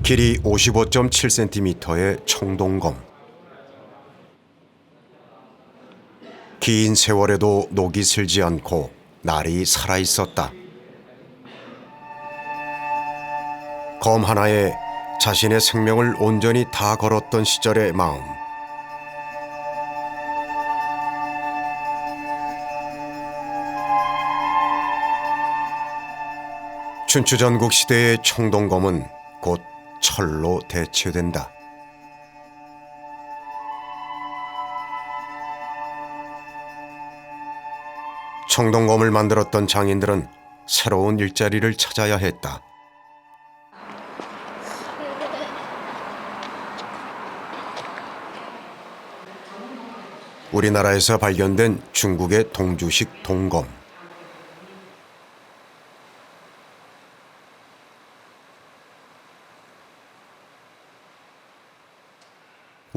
길이 55.7cm의 청동검. 긴 세월에도 녹이 슬지 않고 날이 살아있었다. 검 하나에 자신의 생명을 온전히 다 걸었던 시절의 마음. 춘추전국 시대의 청동검은 곧 철로 대체된다. 청동검을 만들었던 장인들은 새로운 일자리를 찾아야 했다. 우리나라에서 발견된 중국의 동주식 동검.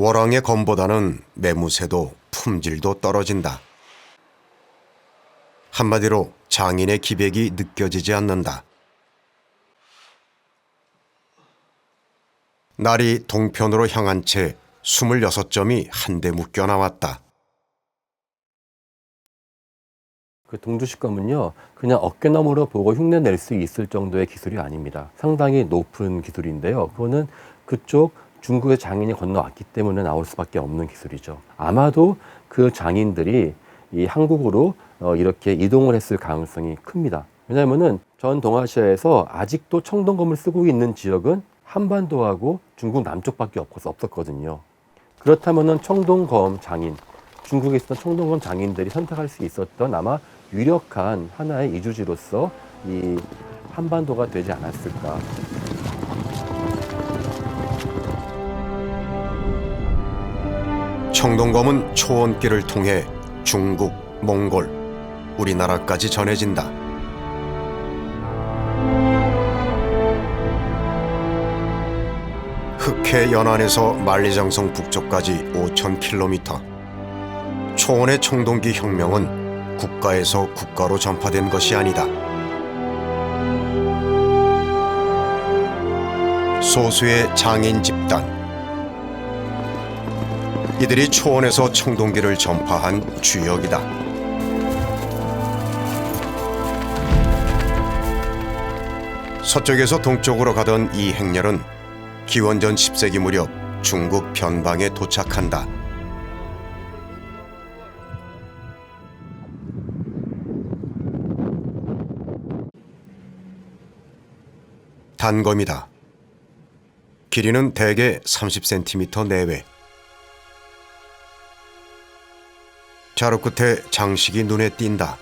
월왕의 검보다는 매무새도 품질도 떨어진다. 한마디로 장인의 기백이 느껴지지 않는다. 날이 동편으로 향한 채 26점이 한데 묶여 나왔다. 그 동주식검은요, 그냥 어깨너머로 보고 흉내 낼 수 있을 정도의 기술이 아닙니다. 상당히 높은 기술인데요. 그거는 그쪽 중국의 장인이 건너왔기 때문에 나올 수밖에 없는 기술이죠. 아마도 그 장인들이 이 한국으로 이렇게 이동을 했을 가능성이 큽니다. 왜냐하면은 전 동아시아에서 아직도 청동검을 쓰고 있는 지역은 한반도하고 중국 남쪽밖에 없었거든요. 그렇다면은 청동검 장인, 중국에 있었던 청동검 장인들이 선택할 수 있었던 아마 유력한 하나의 이주지로서 이 한반도가 되지 않았을까. 청동검은 초원길을 통해 중국, 몽골, 우리나라까지 전해진다. 흑해 연안에서 만리장성 북쪽까지 5,000km. 초원의 청동기 혁명은 국가에서 국가로 전파된 것이 아니다. 소수의 장인 집단. 이들이 초원에서 청동기를 전파한 주역이다. 서쪽에서 동쪽으로 가던 이 행렬은 기원전 10세기 무렵 중국 변방에 도착한다. 단검이다. 길이는 대개 30cm 내외. 자루 끝에 장식이 눈에 띈다.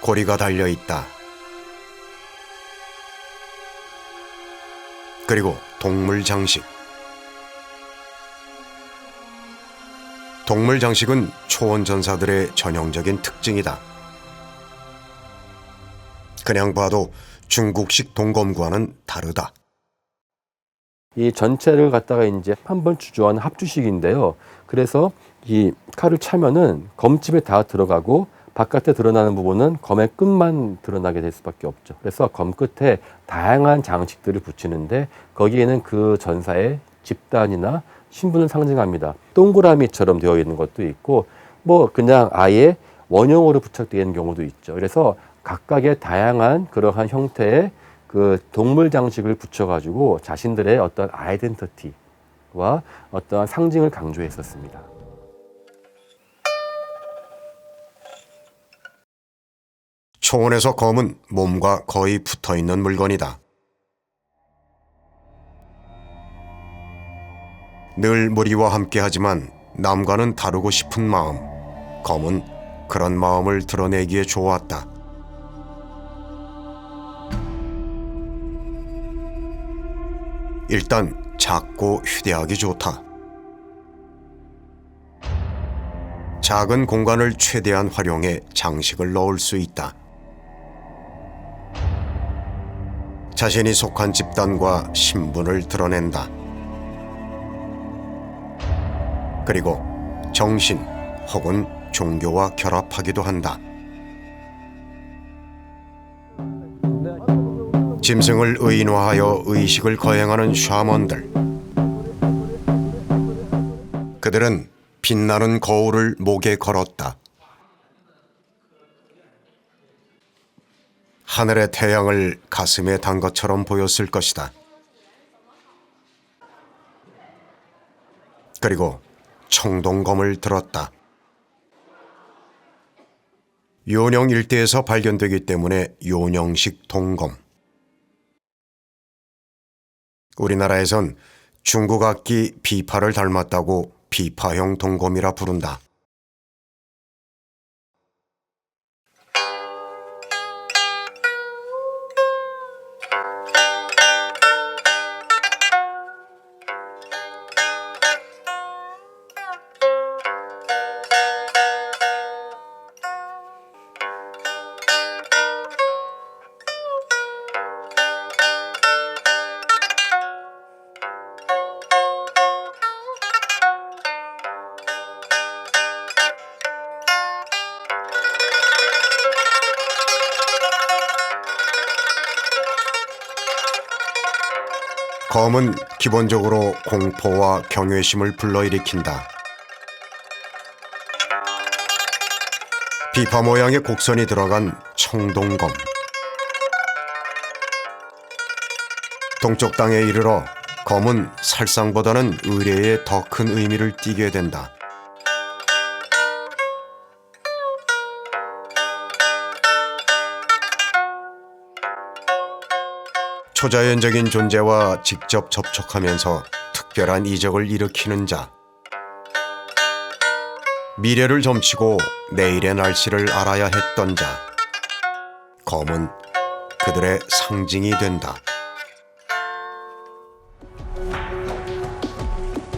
고리가 달려있다. 그리고 동물 장식. 동물 장식은 초원 전사들의 전형적인 특징이다. 그냥 봐도 중국식 동검과는 다르다. 이 전체를 갖다가 이제 한번 주조하는 합주식인데요. 그래서 이 칼을 차면은 검집에 다 들어가고 바깥에 드러나는 부분은 검의 끝만 드러나게 될 수밖에 없죠. 그래서 검 끝에 다양한 장식들을 붙이는데 거기에는 그 전사의 집단이나 신분을 상징합니다. 동그라미처럼 되어 있는 것도 있고 뭐 그냥 아예 원형으로 부착되어 있는 경우도 있죠. 그래서 각각의 다양한 그러한 형태의 그 동물 장식을 붙여가지고 자신들의 어떤 아이덴티티와 어떤 상징을 강조했었습니다. 초원에서 검은 몸과 거의 붙어있는 물건이다. 늘 무리와 함께하지만 남과는 다르고 싶은 마음. 검은 그런 마음을 드러내기에 좋았다. 일단 작고 휴대하기 좋다. 작은 공간을 최대한 활용해 장식을 넣을 수 있다. 자신이 속한 집단과 신분을 드러낸다. 그리고 정신 혹은 종교와 결합하기도 한다. 짐승을 의인화하여 의식을 거행하는 샤먼들. 그들은 빛나는 거울을 목에 걸었다. 하늘의 태양을 가슴에 단 것처럼 보였을 것이다. 그리고 청동검을 들었다. 요령 일대에서 발견되기 때문에 요령식 동검. 우리나라에선 중국 악기 비파를 닮았다고 비파형 동검이라 부른다. 검은 기본적으로 공포와 경외심을 불러일으킨다. 비파 모양의 곡선이 들어간 청동검. 동쪽 땅에 이르러 검은 살상보다는 의례에 더 큰 의미를 띠게 된다. 초자연적인 존재와 직접 접촉하면서 특별한 이적을 일으키는 자. 미래를 점치고 내일의 날씨를 알아야 했던 자. 검은 그들의 상징이 된다.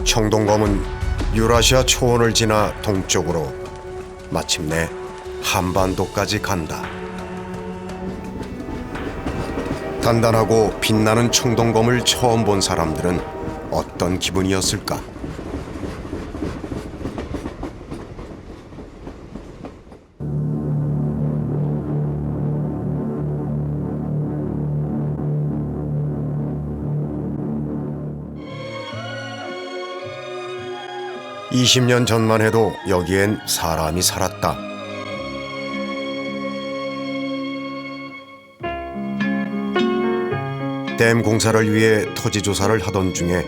청동검은 유라시아 초원을 지나 동쪽으로 마침내 한반도까지 간다. 단단하고 빛나는 청동검을 처음 본 사람들은 어떤 기분이었을까? (20년) 전만 해도 여기엔 사람이 살았다. 댐 공사를 위해 토지 조사를 하던 중에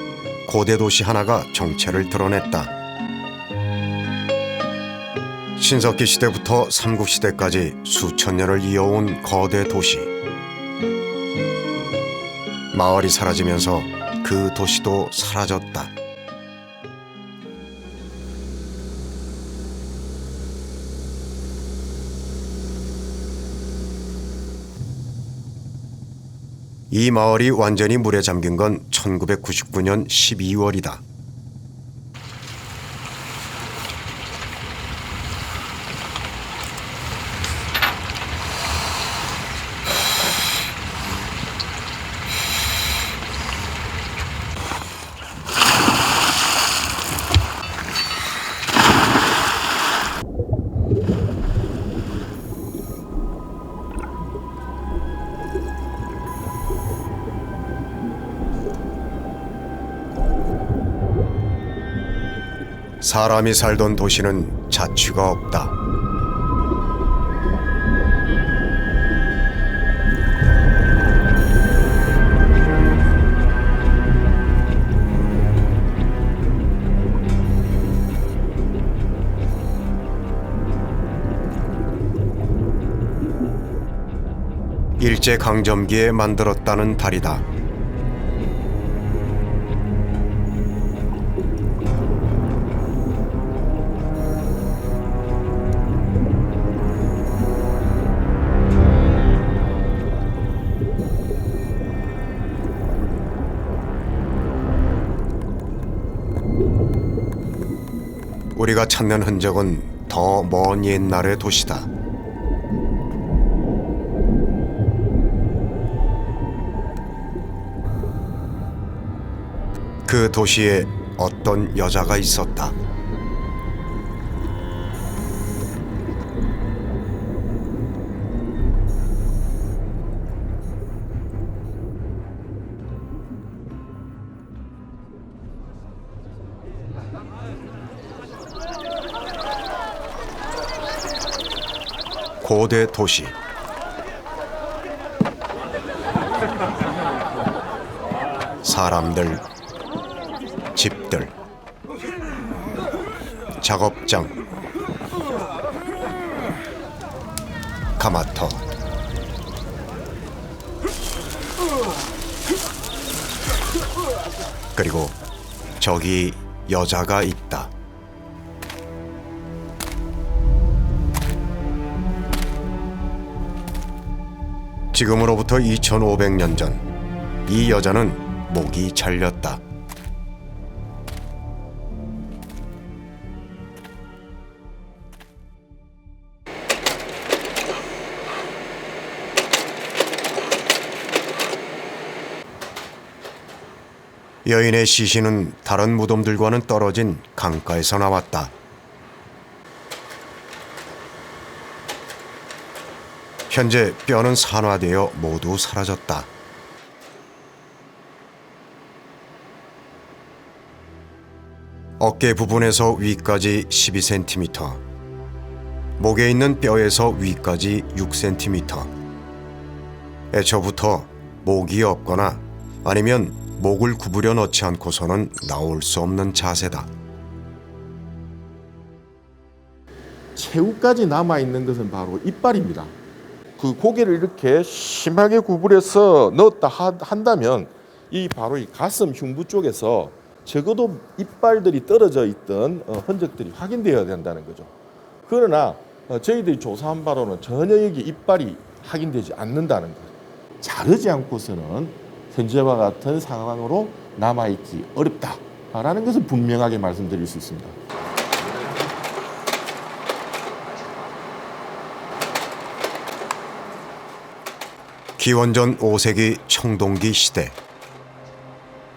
고대 도시 하나가 정체를 드러냈다. 신석기 시대부터 삼국시대까지 수천 년을 이어온 거대 도시. 마을이 사라지면서 그 도시도 사라졌다. 이 마을이 완전히 물에 잠긴 건 1999년 12월이다. 사람이 살던 도시는 자취가 없다. 일제강점기에 만들었다는 달이다. 우리가 찾는 흔적은 더 먼 옛날의 도시다. 그 도시에 어떤 여자가 있었다. 고대 도시. 사람들, 집들, 작업장, 가마터, 그리고 저기 여자가 있다. 지금으로부터 2500년 전, 이 여자는 목이 잘렸다. 여인의 시신은 다른 무덤들과는 떨어진 강가에서 나왔다. 현재 뼈는 산화되어 모두 사라졌다. 어깨 부분에서 위까지 12cm, 목에 있는 뼈에서 위까지 6cm. 애초부터 목이 없거나 아니면 목을 구부려 넣지 않고서는 나올 수 없는 자세다. 최후까지 남아있는 것은 바로 이빨입니다. 그 고개를 이렇게 심하게 구부려서 넣었다 한다면 이 바로 이 가슴 흉부 쪽에서 적어도 이빨들이 떨어져 있던 흔적들이 확인되어야 된다는 거죠. 그러나 저희들이 조사한 바로는 전혀 여기 이빨이 확인되지 않는다는 거죠. 자르지 않고서는 현재와 같은 상황으로 남아있기 어렵다라는 것을 분명하게 말씀드릴 수 있습니다. 기원전 5세기 청동기 시대,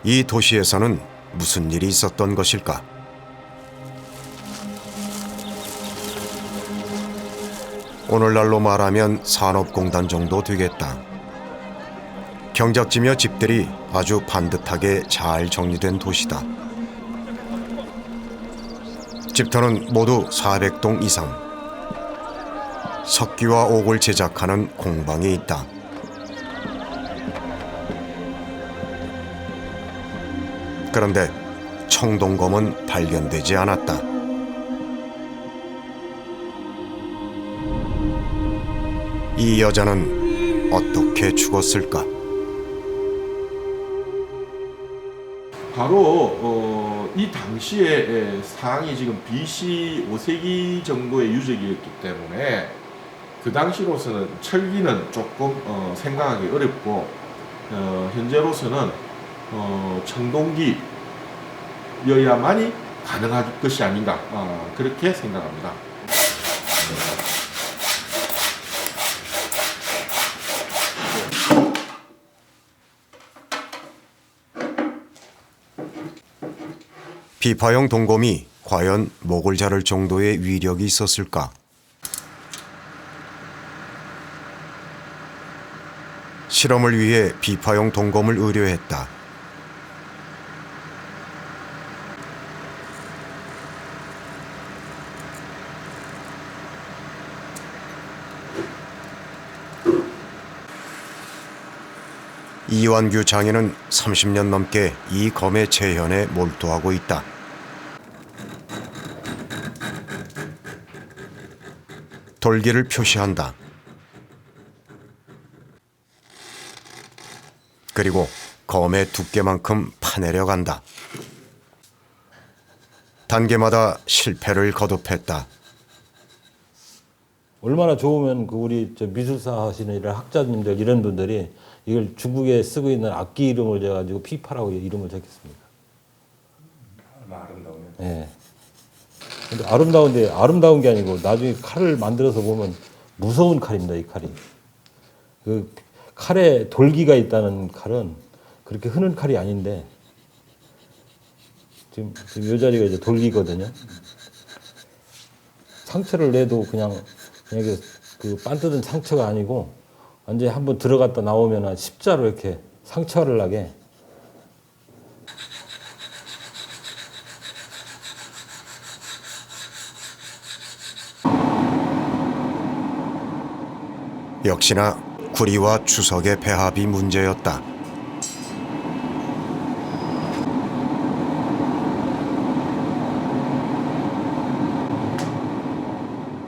이 도시에서는 무슨 일이 있었던 것일까? 오늘날로 말하면 산업공단 정도 되겠다. 경작지며 집들이 아주 반듯하게 잘 정리된 도시다. 집터는 모두 400동 이상. 석기와 옥을 제작하는 공방이 있다. 그런데 청동검은 발견되지 않았다. 이 여자는 어떻게 죽었을까? 바로 이 당시에 상이 지금 BC 5세기 정도의 유적이었기 때문에 그 당시로서는 철기는 조금 생각하기 어렵고 현재로서는 청동기여야만이 가능할 것이 아닌가 그렇게 생각합니다. 비파형 동검이 과연 목을 자를 정도의 위력이 있었을까? 실험을 위해 비파형 동검을 의뢰했다. 이완규 장인은 30년 넘게 이 검의 재현에 몰두하고 있다. 돌기를 표시한다. 그리고 검의 두께만큼 파내려 간다. 단계마다 실패를 거듭했다. 얼마나 좋으면 그 우리 저 미술사 하시는 이런 학자님들 이런 분들이 이걸 중국에 쓰고 있는 악기 이름을 재가지고 피파라고 이름을 적겠습니까? 아름다우네. 예. 근데 아름다운 게 아니고 나중에 칼을 만들어서 보면 무서운 칼입니다. 이 칼이. 그 칼에 돌기가 있다는 칼은 그렇게 흔한 칼이 아닌데 지금 이 자리가 이제 돌기거든요. 상처를 내도 그냥 그 반뜯은 상처가 아니고 완전히 한번 들어갔다 나오면 십자로 이렇게 상처를 나게 역시나 구리와 주석의 배합이 문제였다.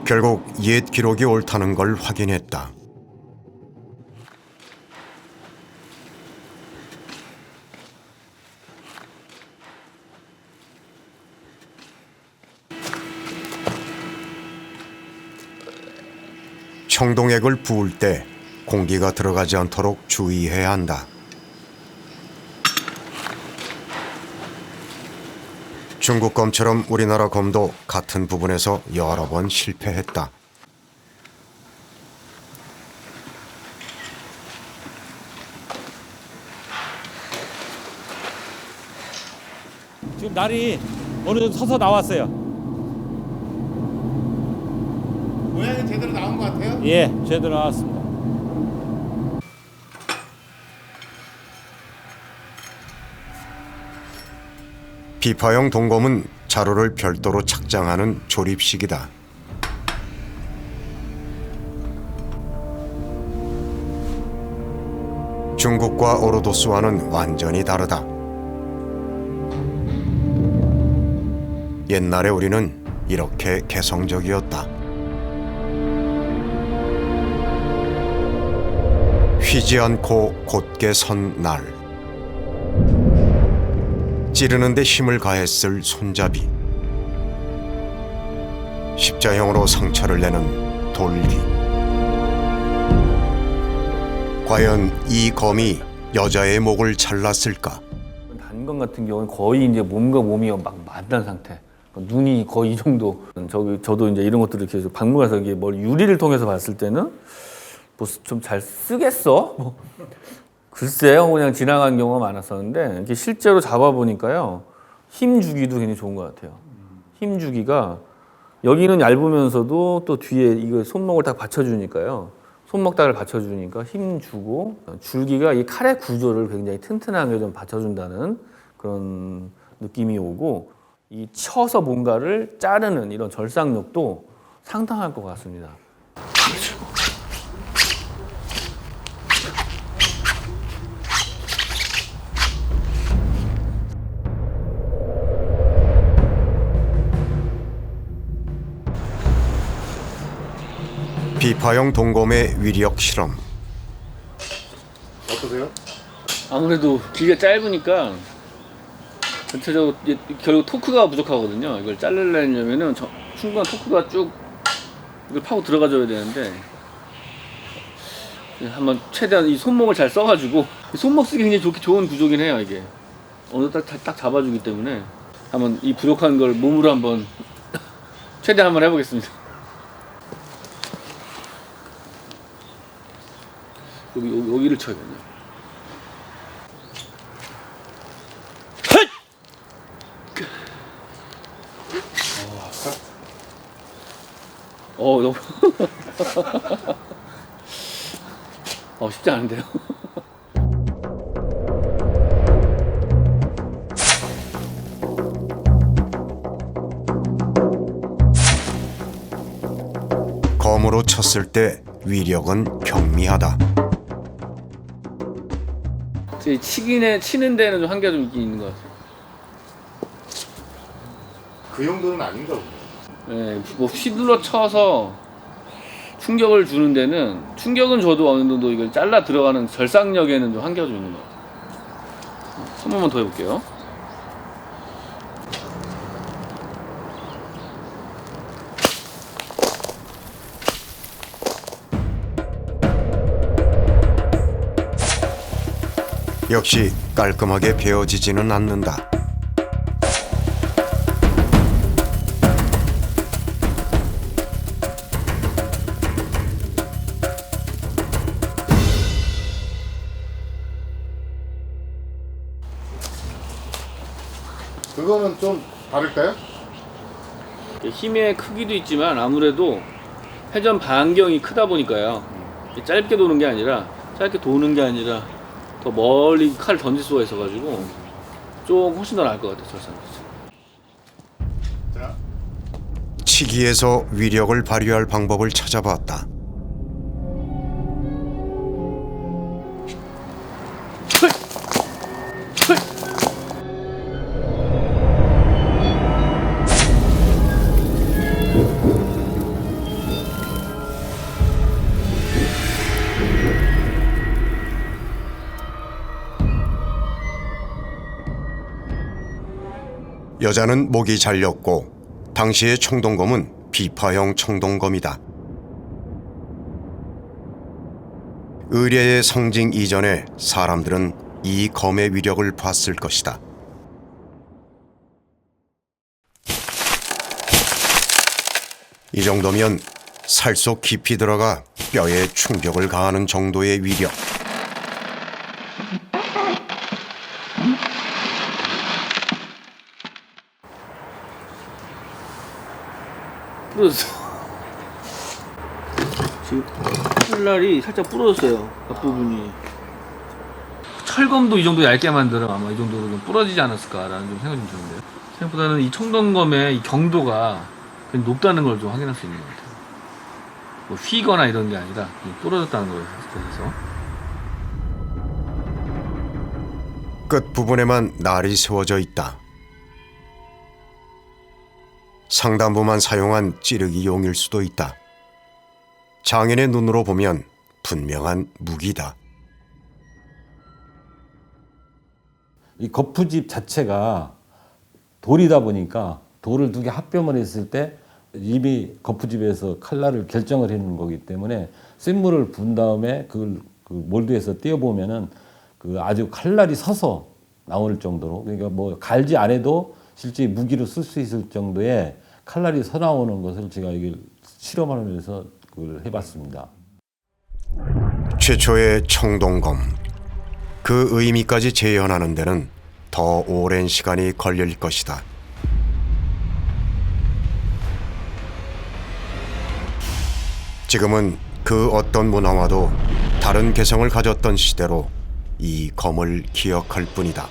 결국 옛 기록이 옳다는 걸 확인했다. 청동액을 부을 때 공기가 들어가지 않도록 주의해야 한다. 중국 검처럼 우리나라 검도 같은 부분에서 여러 번 실패했다. 지금 날이 어느 정도 서서 나왔어요. 모양이 제대로 나온 것 같아요? 예, 제대로 나왔습니다. 비파형 동검은 자루를 별도로 착장하는 조립식이다. 중국과 오르도스와는 완전히 다르다. 옛날에 우리는 이렇게 개성적이었다. 휘지 않고 곧게 선 날. 찌르는데 힘을 가했을 손잡이. 십자형으로 상처를 내는 돌기. 과연 이 검이 여자의 목을 잘랐을까? 단검 같은 경우는 거의 이제 몸과 몸이 막 만난 상태. 눈이 거의 이 정도. 저도 이제 이런 것들을 계속 박물관에서 이게 뭘 유리를 통해서 봤을 때는 뭐 좀 잘 쓰겠어? 뭐 글쎄요, 그냥 지나간 경우가 많았었는데 이렇게 실제로 잡아보니까요, 힘 주기도 굉장히 좋은 것 같아요. 힘 주기가 여기는 얇으면서도 또 뒤에 이거 손목을 딱 받쳐주니까요. 손목닥을 받쳐주니까 힘 주고 줄기가 이 칼의 구조를 굉장히 튼튼하게 좀 받쳐준다는 그런 느낌이 오고 이 쳐서 뭔가를 자르는 이런 절삭력도 상당할 것 같습니다. 비파형 동검의 위력 실험. 어떠세요? 아무래도 길이가 짧으니까 전체적으로 결국 토크가 부족하거든요. 이걸 자르려면은 충분한 토크가 쭉 이걸 파고 들어가줘야 되는데 한번 최대한 이 손목을 잘 써가지고 손목 쓰기 굉장히 좋은 구조긴 해요. 이게 어느 딱 잡아주기 때문에 한번 이 부족한 걸 몸으로 한번 최대한 한번 해보겠습니다. 여기를 쳐야겠네요. 너무 쉽지 않은데요. 검으로 쳤을 때 위력은 경미하다. 치는 데는 좀 한계가 좀 있긴 있는 것 같아요. 그 정도는 아닌가 보네. 네, 뭐 휘둘러 쳐서 충격을 주는 데는 충격은 줘도 어느 정도 이걸 잘라 들어가는 절삭력에는 좀 한계가 좀 있는 것 같아요. 한 번만 더 해볼게요. 역시 깔끔하게 베어지지는 않는다. 그거는 좀 다를까요? 힘의 크기도 있지만 아무래도 회전 반경이 크다 보니까요. 짧게 도는 게 아니라 더 멀리 칼을 던질 수가 있어가지고 좀 훨씬 더 나을 것 같아요. 자, 치기에서 위력을 발휘할 방법을 찾아봤다. 여자는 목이 잘렸고 당시의 청동검은 비파형 청동검이다. 의례의 상징 이전에 사람들은 이 검의 위력을 봤을 것이다. 이 정도면 살 속 깊이 들어가 뼈에 충격을 가하는 정도의 위력. 부러졌어. 지금 칼날이 살짝 부러졌어요. 앞부분이. 철검도 이 정도 얇게 만들어 아마 이 정도로 좀 부러지지 않았을까라는 좀 생각이 좀 드는데요. 생각보다는 이 청동검의 이 경도가 굉장히 높다는 걸 좀 확인할 수 있는 것 같아요. 뭐 휘거나 이런 게 아니라 부러졌다는 거에 대해서. 끝 부분에만 날이 세워져 있다. 상단부만 사용한 찌르기 용일 수도 있다. 장인의 눈으로 보면 분명한 무기다. 이 거푸집 자체가 돌이다 보니까 돌을 두 개 합병을 했을 때 이미 거푸집에서 칼날을 결정을 해놓은 거기 때문에 센물을 부은 다음에 그걸 그 몰드에서 떼어보면은 그 아주 칼날이 서서 나올 정도로, 그러니까 뭐 갈지 안 해도 실제 무기로 쓸 수 있을 정도의 칼날이 서 나오는 것을 제가 이걸 실험하면서 그걸 해봤습니다. 최초의 청동검. 그 의미까지 재현하는 데는 더 오랜 시간이 걸릴 것이다. 지금은 그 어떤 문화와도 다른 개성을 가졌던 시대로 이 검을 기억할 뿐이다.